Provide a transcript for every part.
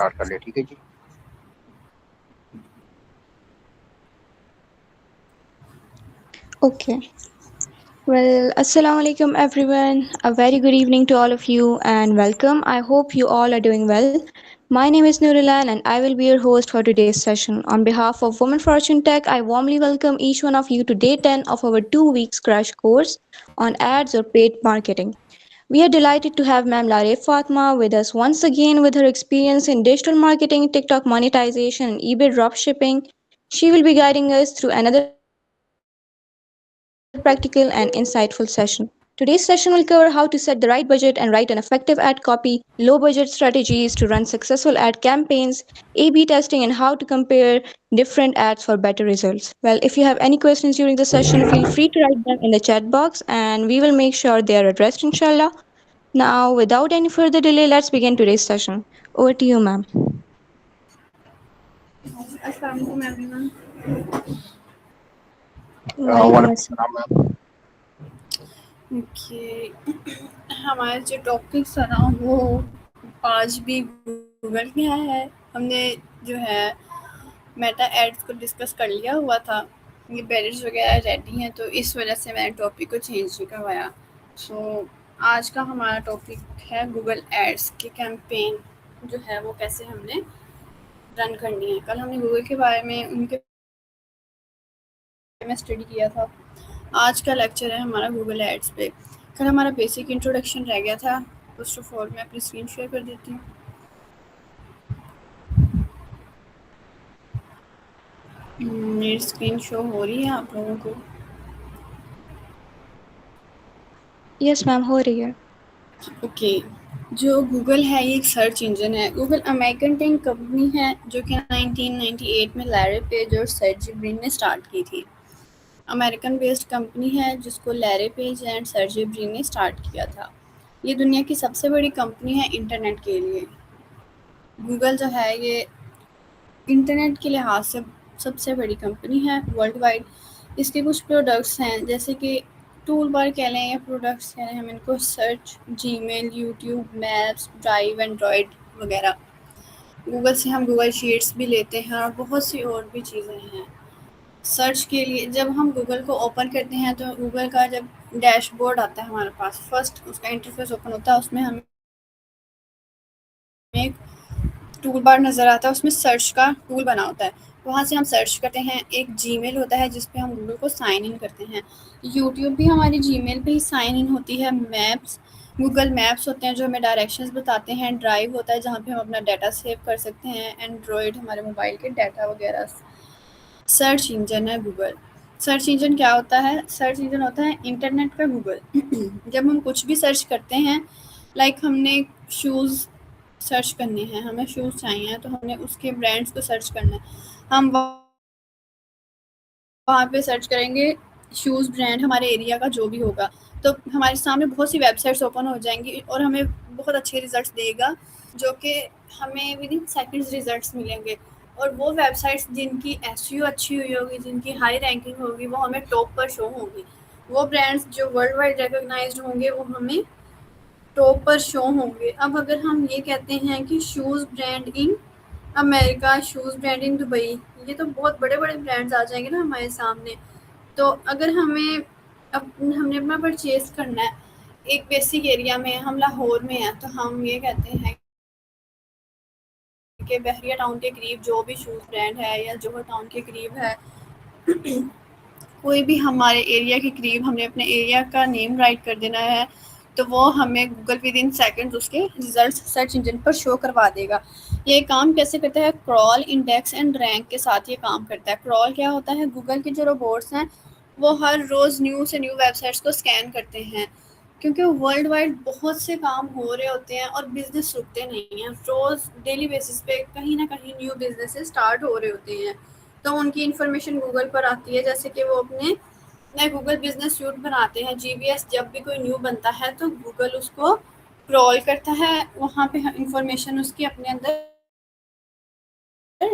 Start कर ले। ठीक है जी। Okay. Well, Assalamu alaikum everyone. A very good evening to all of you and welcome. I hope you all are doing well. My name is Nurulan and I will be your host for today's session. On behalf of Women Fortune Tech, I warmly welcome each one of you to day 10 of our 2 weeks crash course on ads or paid marketing. We are delighted to have Ma'am Lare Fatma with us once again with her experience in digital marketing, TikTok monetization, and eBay dropshipping. She will be guiding us through another practical and insightful session. Today's session will cover how to set the right budget and write an effective ad copy, low budget strategies to run successful ad campaigns, A B testing, and how to compare different ads for better results. Well, if you have any questions during the session, feel free to write them in the chat box and we will make sure they are addressed, inshallah. Now, without any further delay, let's begin today's session. Over to you, ma'am. Assalamualaikum everyone. Walaikum वालेकुम assalam. सलाम ma'am. Okay हमारा जो topics है ना वो आज भी Google के यहाँ है। हमने जो है मेटा एड्स को डिस्कस कर लिया हुआ था। ये बैरियर्स वगैरह रेडी हैं तो इस वजह से मैंने टॉपिक को चेंज नहीं करवाया। सो आज का हमारा टॉपिक है गूगल एड्स के कैंपेन जो है वो कैसे हमने रन करनी है। कल हमने गूगल के बारे में उनके में स्टडी किया था। आज का लेक्चर है हमारा गूगल एड्स पे। कल हमारा बेसिक इंट्रोडक्शन रह गया था। फर्स्ट ऑफ ऑल मैं अपनी स्क्रीन शेयर कर देती हूँ। मेरी स्क्रीन शो हो रही है आप लोगों को? Yes, ma'am, हो रही है. ओके जो गूगल है ये एक सर्च इंजन है। गूगल अमेरिकन टेक कंपनी है जो कि 1998 में लैरी पेज और सर्जी ब्रिन ने स्टार्ट की थी। अमेरिकन बेस्ड कंपनी है जिसको Larry page and Sergey Brin ने स्टार्ट किया था। ये दुनिया की सबसे बड़ी कंपनी है इंटरनेट के लिए। गूगल जो है ये इंटरनेट के लिहाज से सबसे बड़ी कंपनी है वर्ल्ड वाइड। इसके कुछ प्रोडक्ट्स हैं जैसे कि टूल बार कह लें या प्रोडक्ट्स कह लें हम इनको, search, Gmail, YouTube, maps, drive, Android वगैरह। गूगल से हम गूगल शीट्स भी लेते हैं और बहुत सी और भी चीज़ें हैं। सर्च के लिए जब हम गूगल को ओपन करते हैं तो गूगल का जब डैशबोर्ड आता है हमारे पास, फर्स्ट उसका इंटरफेस ओपन होता है, उसमें हमें एक टूल बार नज़र आता है, उसमें सर्च का टूल बना होता है। वहाँ से हम सर्च करते हैं। एक जीमेल होता है जिस पे हम गूगल को साइन इन करते हैं। यूट्यूब भी हमारी जीमेल पे ही साइन इन होती है। मैप्स, गूगल मैप्स होते हैं जो हमें डायरेक्शंस बताते हैं। ड्राइव होता है जहाँ पे हम अपना डाटा सेव कर सकते हैं। एंड्रॉयड हमारे मोबाइल के डाटा वगैरह। सर्च इंजन है गूगल। सर्च इंजन क्या होता है? सर्च इंजन होता है इंटरनेट का गूगल। जब हम कुछ भी सर्च करते हैं, लाइक हमने शूज़ सर्च करने हैं, हमें शूज़ चाहिए तो हमने उसके ब्रांड्स को सर्च करना है। हम वहाँ पे सर्च करेंगे शूज़ ब्रांड हमारे एरिया का जो भी होगा, तो हमारे सामने बहुत सी वेबसाइट्स ओपन हो जाएंगी और हमें बहुत अच्छे रिजल्ट्स देगा जो कि हमें विद इन सेकेंड्स रिजल्ट्स मिलेंगे। और वो वेबसाइट्स जिनकी एसईओ अच्छी हुई होगी, जिनकी हाई रैंकिंग होगी, वो हमें टॉप पर शो होंगी। वो ब्रांड्स जो वर्ल्ड वाइड रिकॉग्नाइज्ड होंगे वो हमें टॉप पर शो होंगे। अब अगर हम ये कहते हैं कि shoes brand in America, shoes brand in Dubai, ये तो बहुत बड़े बड़े ब्रांड्स आ जाएंगे ना हमारे सामने। तो अगर हमने अपना परचेज़ करना है एक बेसिक एरिया में, हम लाहौर में हैं, तो हम ये कहते हैं कि बहरिया टाउन के करीब जो भी शूज़ ब्रांड है या जोहर टाउन के करीब है, कोई भी हमारे एरिया के करीब, हमने अपने एरिया का नेम राइट कर देना है तो वो हमें गूगल विद इन सेकेंड्स उसके रिजल्ट्स सर्च इंजन पर शो करवा देगा। ये काम कैसे करता है? क्रॉल, इंडेक्स एंड रैंक के साथ ये काम करता है। क्रॉल क्या होता है? गूगल के जो रोबोट्स हैं वो हर रोज़ न्यू से न्यू वेबसाइट्स को स्कैन करते हैं, क्योंकि वर्ल्ड वाइड बहुत से काम हो रहे होते हैं और बिजनेस रुकते नहीं हैं। रोज़ डेली बेसिस पे कहीं ना कहीं न्यू बिजनेस स्टार्ट हो रहे होते हैं, तो उनकी इन्फॉर्मेशन गूगल पर आती है। जैसे कि वो अपने नए गूगल बिजनेस सूट बनाते हैं, जीबीएस जब भी कोई न्यू बनता है तो गूगल उसको क्रॉल करता है, वहाँ पे इंफॉर्मेशन उसकी अपने अंदर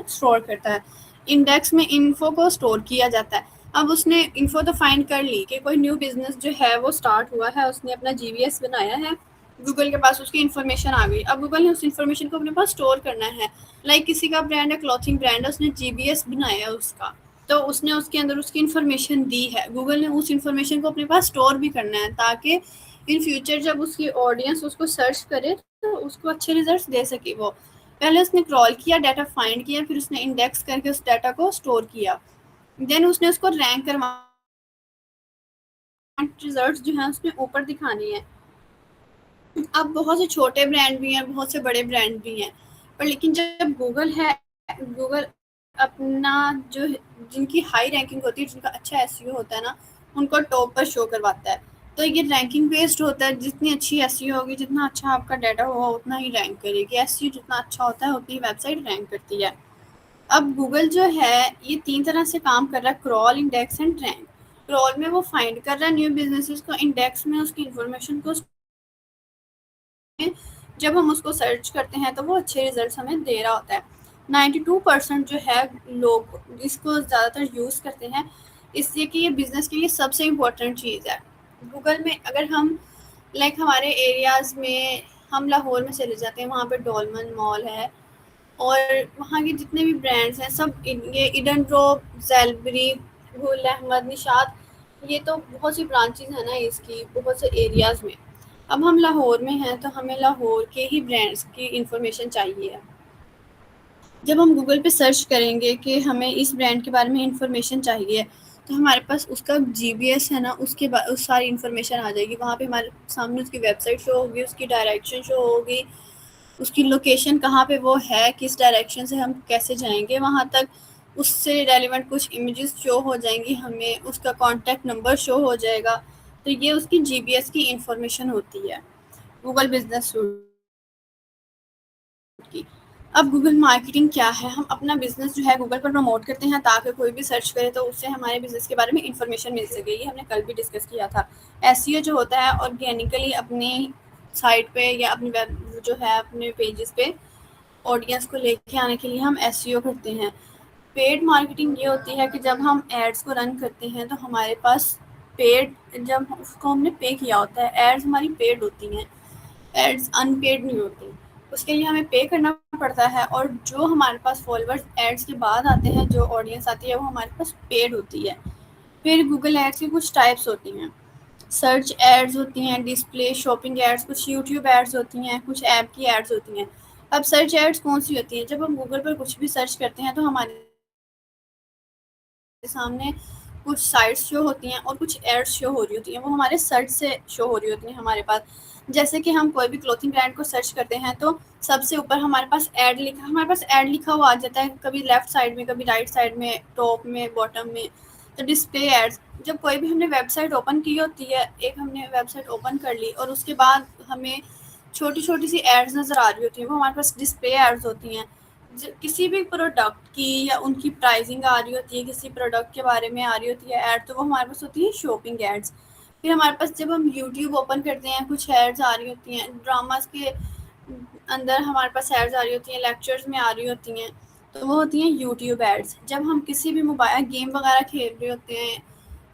स्टोर करता है। इंडेक्स में इन्फो को स्टोर किया जाता है। अब उसने इन्फो तो फाइंड कर ली कि कोई न्यू बिजनेस जो है वो स्टार्ट हुआ है, उसने अपना जीबीएस बनाया है, गूगल के पास उसकी इन्फॉर्मेशन आ गई। अब गूगल ने उस इन्फॉर्मेशन को अपने पास स्टोर करना है। लाइक किसी का ब्रांड है, क्लॉथिंग ब्रांड है, उसने जीबीएस बनाया है उसका, तो उसने उसके अंदर उसकी इन्फॉर्मेशन दी है। गूगल ने उस इन्फॉर्मेशन को अपने पास स्टोर भी करना है, ताकि इन फ्यूचर जब उसकी ऑडियंस उसको सर्च करे तो उसको अच्छे रिजल्ट दे सके। वो पहले उसने क्रॉल किया, डाटा फाइंड किया, फिर उसने इंडेक्स करके उस डाटा को स्टोर किया, देन उसने उसको रैंक करवा रिजल्ट जो है उसने ऊपर दिखाने हैं। अब बहुत से छोटे ब्रांड भी हैं, बहुत से बड़े ब्रांड भी हैं, पर लेकिन जब गूगल है, गूगल अपना जो जिनकी हाई रैंकिंग होती है, जिनका अच्छा एसईओ होता है ना, उनको टॉप पर शो करवाता है। तो ये रैंकिंग बेस्ड होता है, जितनी अच्छी एसईओ होगी, जितना अच्छा आपका डाटा होगा, उतना ही रैंक करेगी। एसईओ जितना अच्छा होता है उतनी ही वेबसाइट रैंक करती है। अब गूगल जो है ये 3 तरह से काम कर रहा है, crawl, index and rank. Crawl में वो फाइंड कर रहा है न्यू बिजनेसेस को, इंडेक्स में उसकी इन्फॉर्मेशन को जब हम उसको सर्च करते हैं तो वो अच्छे रिजल्ट हमें दे रहा होता है। 92% जो है लोग इसको ज़्यादातर यूज़ करते हैं, इसलिए कि ये बिज़नेस के लिए सबसे इम्पोर्टेंट चीज़ है। गूगल में अगर हम लाइक हमारे एरियाज़ में, हम लाहौर में चले जाते हैं, वहाँ पे डोलमन मॉल है, और वहाँ के जितने भी ब्रांड्स हैं सब ये इडन प्रो, जेलबरी, गुल अहमद, निशात, ये तो बहुत सी ब्रांचेज हैं ना इसकी बहुत से एरियाज़ में। अब हम लाहौर में हैं तो हमें लाहौर के ही ब्रांड्स की इंफॉर्मेशन चाहिए है। जब हम गूगल पे सर्च करेंगे कि हमें इस ब्रांड के बारे में इंफॉर्मेशन चाहिए, तो हमारे पास उसका जीबीएस है ना, उसके बाद उस सारी इन्फॉर्मेशन आ जाएगी। वहाँ पे हमारे सामने उसकी वेबसाइट शो होगी, उसकी डायरेक्शन शो होगी, उसकी लोकेशन कहाँ पे वो है, किस डायरेक्शन से हम कैसे जाएंगे वहाँ तक, उससे रेलिवेंट कुछ इमेजेस शो हो जाएंगी, हमें उसका कॉन्टैक्ट नंबर शो हो जाएगा। तो ये उसकी जीबीएस की इंफॉर्मेशन होती है गूगल बिजनेस सूट की। अब गूगल मार्केटिंग क्या है? हम अपना बिजनेस जो है गूगल पर प्रमोट करते हैं, ताकि कोई भी सर्च करे तो उससे हमारे बिजनेस के बारे में इंफॉर्मेशन मिल सके। ये हमने कल भी डिस्कस किया था। एसईओ जो होता है ऑर्गेनिकली अपनी साइट पे या अपनी वेब जो है अपने पेजेस पे ऑडियंस को लेके आने के लिए हम एसईओ करते हैं। पेड मार्केटिंग ये होती है कि जब हम एड्स को रन करते हैं तो हमारे पास पेड, जब उसको हमने पे किया होता है, एड्स हमारी पेड होती हैं, एड्स अनपेड नहीं होती। उसके लिए हमें पे करना पड़ता है, और जो हमारे पास फॉलोअर्स एड्स के बाद आते हैं, जो ऑडियंस आती है, वो हमारे पास पेड होती है। फिर गूगल एड्स की कुछ टाइप्स होती हैं। सर्च एड्स होती हैं, डिस्प्ले, शॉपिंग एड्स, कुछ यूट्यूब एड्स होती हैं, कुछ ऐप की एड्स होती हैं। अब सर्च एड्स कौन सी होती हैं? जब हम गूगल पर कुछ भी सर्च करते हैं तो हमारे सामने कुछ साइट्स शो होती हैं और कुछ एड्स शो हो रही होती हैं, वो हमारे सर्च से शो हो रही होती हैं हमारे पास। जैसे कि हम कोई भी क्लोथिंग ब्रांड को सर्च करते हैं तो सबसे ऊपर हमारे पास ऐड लिखा हुआ आ जाता है, कभी लेफ्ट साइड में, कभी राइट साइड में, टॉप में, बॉटम में। तो डिस्प्ले एड्स, जब कोई भी हमने वेबसाइट ओपन की होती है, एक हमने वेबसाइट ओपन कर ली और उसके बाद हमें छोटी छोटी सी एड्स नज़र आ रही होती हैं, वो हमारे पास डिस्प्ले एड्स होती हैं। किसी भी प्रोडक्ट की या उनकी प्राइसिंग आ रही होती है, किसी प्रोडक्ट के बारे में आ रही होती है ऐड, तो वो हमारे पास होती है शॉपिंग एड्स। फिर हमारे पास जब हम यूट्यूब ओपन करते हैं, कुछ एड्स आ रही होती हैं, ड्रामास के अंदर हमारे पास एड्स आ रही होती हैं, लेक्चर्स में आ रही होती हैं, तो वो होती हैं यूट्यूब एड्स। जब हम किसी भी मोबाइल गेम वगैरह खेल रहे होते हैं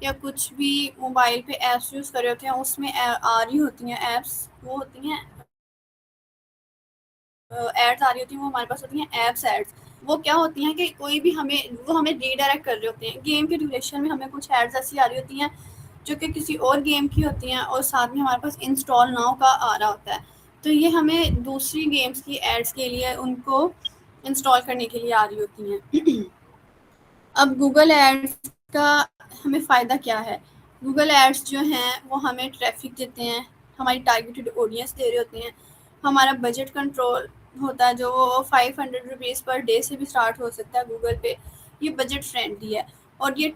या कुछ भी मोबाइल पे ऐप्स यूज़ कर रहे होते हैं, उसमें आ रही होती हैं ऐप्स, वो होती हैं एड्स आ रही होती हैं, वो हमारे पास होती हैं एप्स एड्स। वो क्या होती हैं कि कोई भी हमें रीडायरेक्ट कर रहे होते हैं। गेम के ड्यूरेशन में हमें कुछ एड्स ऐसी आ रही होती हैं जो कि किसी और गेम की होती हैं, और साथ में हमारे पास इंस्टॉल नाउ का आ रहा होता है। तो ये हमें दूसरी गेम्स की एड्स के लिए उनको इंस्टॉल करने के लिए आ रही होती हैं। अब गूगल एड्स का हमें फ़ायदा क्या है? गूगल एड्स जो हैं वो हमें ट्रैफिक देते हैं, हमारी टारगेटेड ऑडियंस दे रहे होते हैं, हमारा बजट कंट्रोल होता है, जो 500 रुपीज़ पर डे से भी स्टार्ट हो सकता है गूगल पे। ये बजट फ्रेंडली है, और ये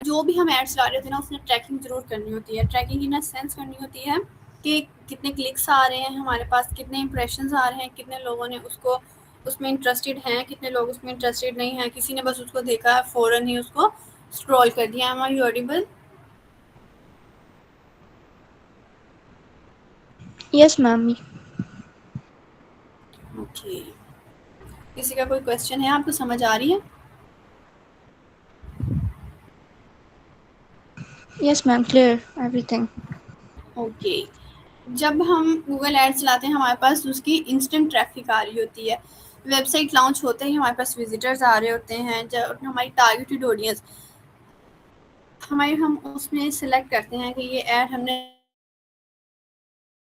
जो भी हम एड्स ला रहे होते हैं ना, उसने ट्रैकिंग ज़रूर करनी होती है। ट्रैकिंग इन अ सेंस करनी होती है कि कितने क्लिक्स आ रहे हैं हमारे पास, कितने इंप्रेशंस आ रहे हैं, कितने लोगों ने उसको उसमें इंटरेस्टेड हैं, कितने लोग उसमें इंटरेस्टेड नहीं हैं, किसी ने बस उसको देखा है, फ़ौरन ही उसको स्क्रॉल कर दिया। Am I audible? Yes, ma'am. Okay, किसी का कोई क्वेश्चन है? आपको समझ आ रही है? Yes, ma'am. Clear everything. Okay, जब हम गूगल एड चलाते हैं हमारे पास उसकी इंस्टेंट ट्रैफिक आ रही होती है। वेबसाइट लॉन्च होते ही हमारे पास विजिटर्स आ रहे होते हैं, जब हमारी टारगेटेड ऑडियंस हमारी हम उसमें सेलेक्ट करते हैं कि ये ऐड हमने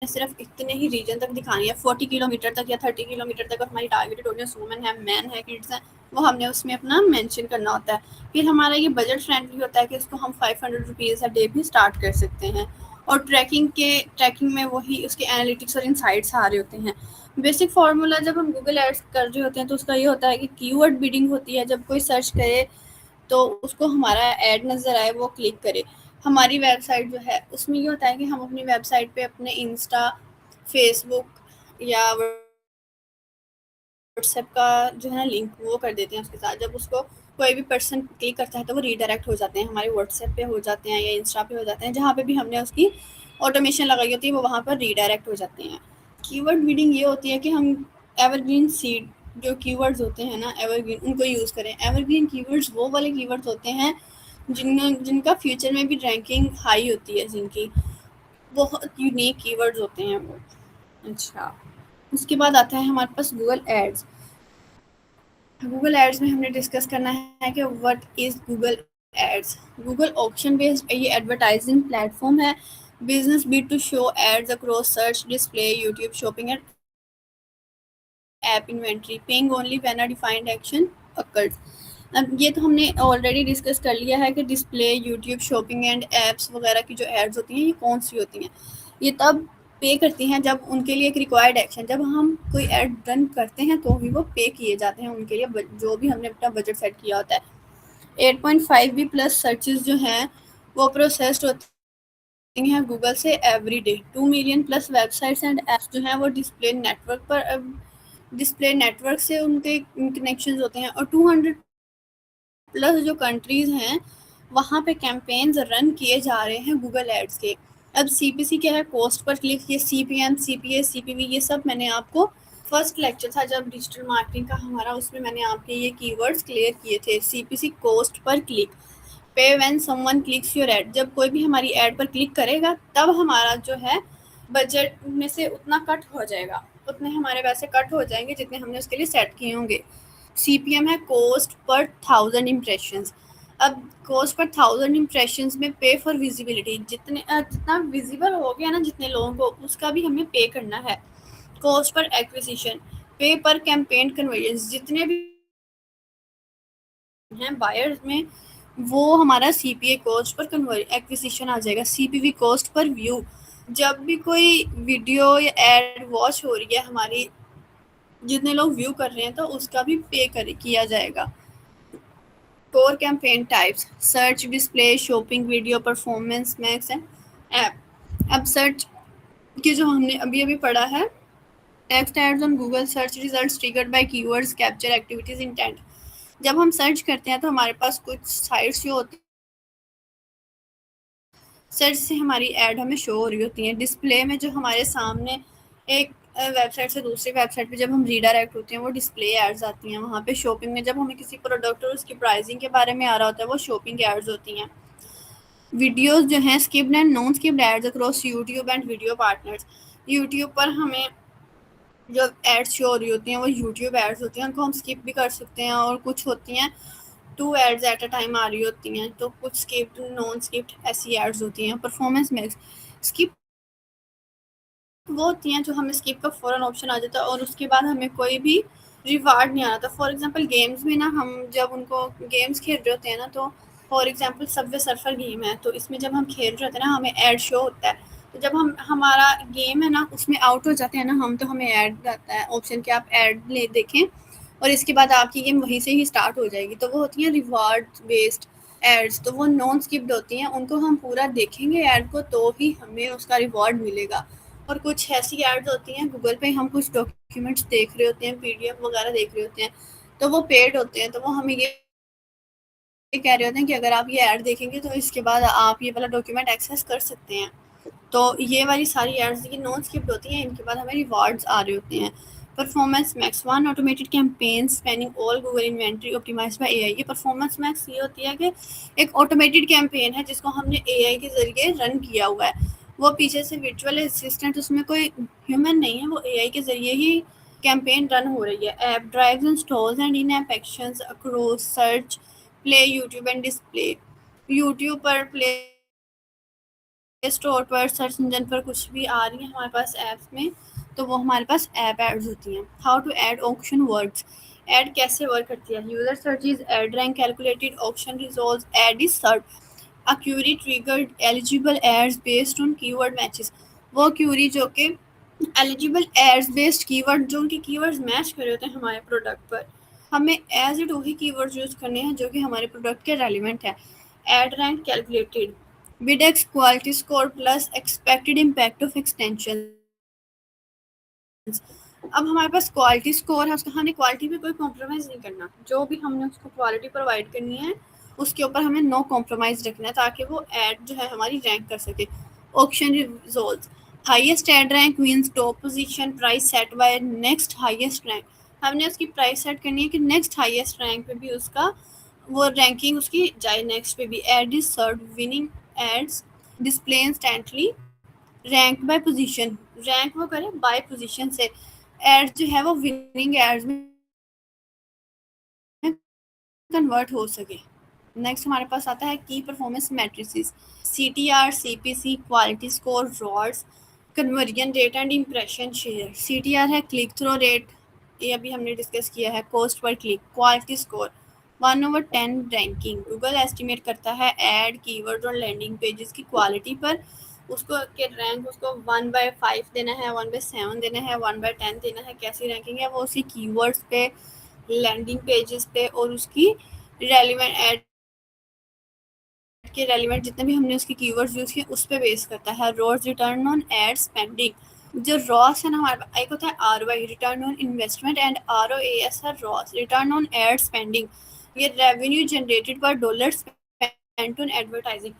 सिर्फ इतने ही रीजन तक दिखानी है, 40 किलोमीटर तक या 30 किलोमीटर तक हमारी टारगेटेड ऑडियंस वुमेन है, मैन है, किड्स हैं, वो हमने उसमें अपना मेंशन करना होता है। फिर हमारा ये बजट फ्रेंडली होता है कि इसको हम 500 रुपीज़ अ डे भी स्टार्ट कर सकते हैं। और ट्रैकिंग में वही उसके एनालिटिक्स और इनसाइट्स आ रहे होते हैं। बेसिक फार्मूला जब हम गूगल एड्स कर रहे होते हैं तो उसका ये होता है कि कीवर्ड बिडिंग होती है। जब कोई सर्च करे तो उसको हमारा ऐड नज़र आए, वो क्लिक करे। हमारी वेबसाइट जो है उसमें ये होता है कि हम अपनी वेबसाइट पे अपने इंस्टा, फेसबुक या व्हाट्सएप का जो है ना लिंक वो कर देते हैं उसके साथ। जब उसको कोई भी पर्सन क्लिक करता है तो वो रीडायरेक्ट हो जाते हैं, हमारे व्हाट्सएप पे हो जाते हैं या इंस्टा पे हो जाते हैं, जहाँ पे भी हमने उसकी ऑटोमेशन लगाई होती है वो वहाँ पर रीडायरेक्ट हो जाते हैं। कीवर्ड बीडिंग ये होती है कि हम एवरग्रीन सीड जो कीवर्ड्स होते हैं ना एवरग्रीन, उनको यूज़ करें। एवरग्रीन कीवर्ड्स वो वाले कीवर्ड्स होते हैं जिनका फ्यूचर में भी रैंकिंग हाई होती है, जिनकी बहुत यूनिक कीवर्ड्स होते हैं वो। अच्छा, उसके बाद आता है हमारे पास गूगल एड्स। गूगल एड्स में हमने डिस्कस करना है कि what is Google ads. Google auction based ये एडवर्टाइजिंग प्लेटफॉर्म है। Business B to show ads across search, display, YouTube, shopping and app inventory, paying only when a defined action occurs. अब ये तो हमने ऑलरेडी डिस्कस कर लिया है कि display, YouTube, shopping and apps वगैरह की जो एड्स होती हैं ये कौन सी होती हैं। ये तब पे करती हैं जब उनके लिए एक रिक्वायर्ड एक्शन, जब हम कोई ऐड रन करते हैं तो भी वो पे किए जाते हैं उनके लिए, जो भी हमने अपना बजट सेट किया होता है। 8.5 भी प्लस सर्चेस जो हैं वो प्रोसेस्ड होती हैं गूगल से every day. 2 million plus websites and apps जो हैं वो डिस्प्ले नेटवर्क से उनके कनेक्शन होते हैं। और 200 प्लस जो कंट्रीज़ हैं वहाँ पे कैंपेन्स रन किए जा रहे हैं गूगल एड्स के। अब सीपीसी क्या है, कॉस्ट पर क्लिक। ये सीपीएम, सीपीए, सीपीवी ये सब मैंने आपको फर्स्ट लेक्चर था जब डिजिटल मार्केटिंग का हमारा, उसमें मैंने आपके ये कीवर्ड्स क्लियर किए थे। सीपीसी कॉस्ट पर click. Pay when someone clicks your ad, जब कोई भी हमारी एड पर क्लिक करेगा तब हमारा जो है बजट में से उतना कट हो जाएगा, उतने हमारे पैसे कट हो जाएंगे जितने हमने उसके लिए सेट किए होंगे। सीपीएम है कॉस्ट पर 1000 इम्प्रेशंस। अब कॉस्ट पर 1000 इम्प्रेशंस में पे फॉर विजिबिलिटी, जितना विजिबल हो गया ना जितने लोगों को, उसका भी हमें पे करना है। कॉस्ट पर एक्विजिशन, पे पर कैंपेन कन्वर्जन, जितने भी हैं बायर्स में वो हमारा सीपीए कॉस्ट पर कन्वर्ट एक्विजिशन आ जाएगा। सीपीवी कॉस्ट पर व्यू, जब भी कोई वीडियो या एड वॉच हो रही है हमारी, जितने लोग व्यू कर रहे हैं तो उसका भी पे कर किया जाएगा। Core campaign types, search, display, shopping, video, performance, max and app. अब सर्च की जो हमने अभी अभी पढ़ा है, text ads on Google search results triggered by keywords capture activities intent. जब हम सर्च करते हैं तो हमारे पास कुछ साइट्स जो होती सर्च से हमारी ऐड हमें शो हो रही होती हैं। डिस्प्ले में जो हमारे सामने एक वेबसाइट से दूसरी वेबसाइट पे जब हम रीडायरेक्ट होते हैं वो डिस्प्ले एड्स आती हैं वहाँ पे। शॉपिंग में जब हमें किसी प्रोडक्ट और उसकी प्राइसिंग के बारे में आ रहा होता है वो शॉपिंग एड्स होती हैं। वीडियोस जो हैं skipped and non skipped ads across YouTube and video partners. YouTube पर हमें जो एड्स शो हो रही होती हैं वो यूट्यूब एड्स होती हैं, उनको हम स्किप भी कर सकते हैं। और कुछ होती हैं 2 एड्स एट अ टाइम आ रही होती हैं, तो कुछ स्किप्ड, नॉन स्किप्ड ऐसी एड्स होती हैं। परफॉर्मेंस मिक्स, स्किप वो होती हैं जो हमें स्किप का फ़ौरन ऑप्शन आ जाता है और उसके बाद हमें कोई भी रिवार्ड नहीं आता। फॉर एग्जांपल गेम्स में ना, हम जब उनको गेम्स खेल रहे होते हैं ना, तो for example Subway surfer game है, तो इसमें जब हम खेल रहे होते हैं ना हमें ऐड शो होता है। तो जब हम हमारा गेम है ना उसमें आउट हो जाते हैं ना हम, तो हमें ऐड आता है ऑप्शन कि आप ऐड ले देखें और इसके बाद आपकी गेम वहीं से ही स्टार्ट हो जाएगी। तो वो होती हैं रिवार्ड बेस्ड एड्स, तो वो नॉन स्किप्ड होती हैं, उनको हम पूरा देखेंगे ऐड को तो ही हमें उसका रिवॉर्ड मिलेगा। और कुछ ऐसी एड्स होती हैं गूगल पे, हम कुछ डॉक्यूमेंट्स देख रहे होते हैं, पीडीएफ वगैरह देख रहे होते हैं, तो वो पेड होते हैं, तो वो हमें ये कह रहे होते हैं कि अगर आप ये ऐड देखेंगे तो इसके बाद आप ये वाला डॉक्यूमेंट एक्सेस कर सकते हैं। तो ये वाली सारी एड्स की नॉन स्किप्ड होती हैं, इनके बाद हमें रिवार्ड्स आ रहे होते हैं। Performance max, one automated campaign spanning all Google inventory optimized by AI. ये परफॉर्मेंस मैक्स ये होती है कि एक ऑटोमेटेड कैंपेन है जिसको हमने एआई के ज़रिए रन किया हुआ है। वो पीछे से वर्चुअल असिस्टेंट, उसमें कोई ह्यूमन नहीं है, वो एआई के ज़रिए ही कैंपेन रन हो रही है. App drives installs and in app actions across search, play, YouTube and display. YouTube पर, प्ले स्टोर पर, सर्च इंजन पर कुछ भी आ रही है हमारे पास ऐप्स में, तो वो हमारे पास ऐप एड्स होती हैं. How to ad auction works. Ad कैसे वर्क करती है. User search is ad rank calculated, auction resolve, ad is search a query triggered eligible ads based on keyword matches. वो क्यूरी जो कि एलिजिबल एड्स बेस्ड कीवर्ड, जो उनके keywords match कर रहे होते हैं हमारे प्रोडक्ट पर, हमें एज इट वही कीवर्ड्स यूज़ करने हैं जो कि हमारे प्रोडक्ट के रेलिवेंट है. एड रैंक कैलकुलेटेड, विडेक्स quality score plus expected impact of extensions. अब हमारे पास क्वालिटी स्कोर है, उसका हमने क्वालिटी पे कोई कॉम्प्रोमाइज़ नहीं करना. जो भी हमने उसको क्वालिटी प्रोवाइड करनी है उसके ऊपर हमें नो कॉम्प्रोमाइज़ रखना है ताकि वो ऐड जो है हमारी रैंक कर सके. Auction results, highest ad rank means top position, price set by next highest rank. हमने उसकी प्राइस सेट करनी है कि नेक्स्ट हाईएस्ट रैंक पे भी उसका वो रैंकिंग उसकी जाए नेक्स्ट पे भी. Ad is serve winning ads, display instantly, rank by position, rank वो करे बाय पोजीशन से. एड्स जो है वो विनिंग एड्स में कन्वर्ट हो सके. नेक्स्ट हमारे पास आता है की performance matrices. CTR, CPC, quality score, rods, conversion rate and impression share. CTR है क्लिक थ्रो रेट, ये अभी हमने डिस्कस किया है. कॉस्ट पर click. Quality score 1/10 ranking. Google estimate करता है एड कीवर्ड और लैंडिंग पेजेस की क्वालिटी पर, उसको के रैंक उसको 1/5 देना है, 1/7 देना है, 1/10 देना है. कैसी रैंकिंग है वो उसी कीवर्ड्स पे, लैंडिंग पेजेस पे और उसकी रेलिवेंट ऐड के रेलिवेंट जितने भी हमने उसके कीवर्ड्स यूज़ किए उस पे बेस करता है. ROAS return on ad spending, जो रॉस है ना हमारे पास, एक होता है ROI return on investment and ROAS है ROAS return on ad spending. ये revenue generated per dollar spent on advertising.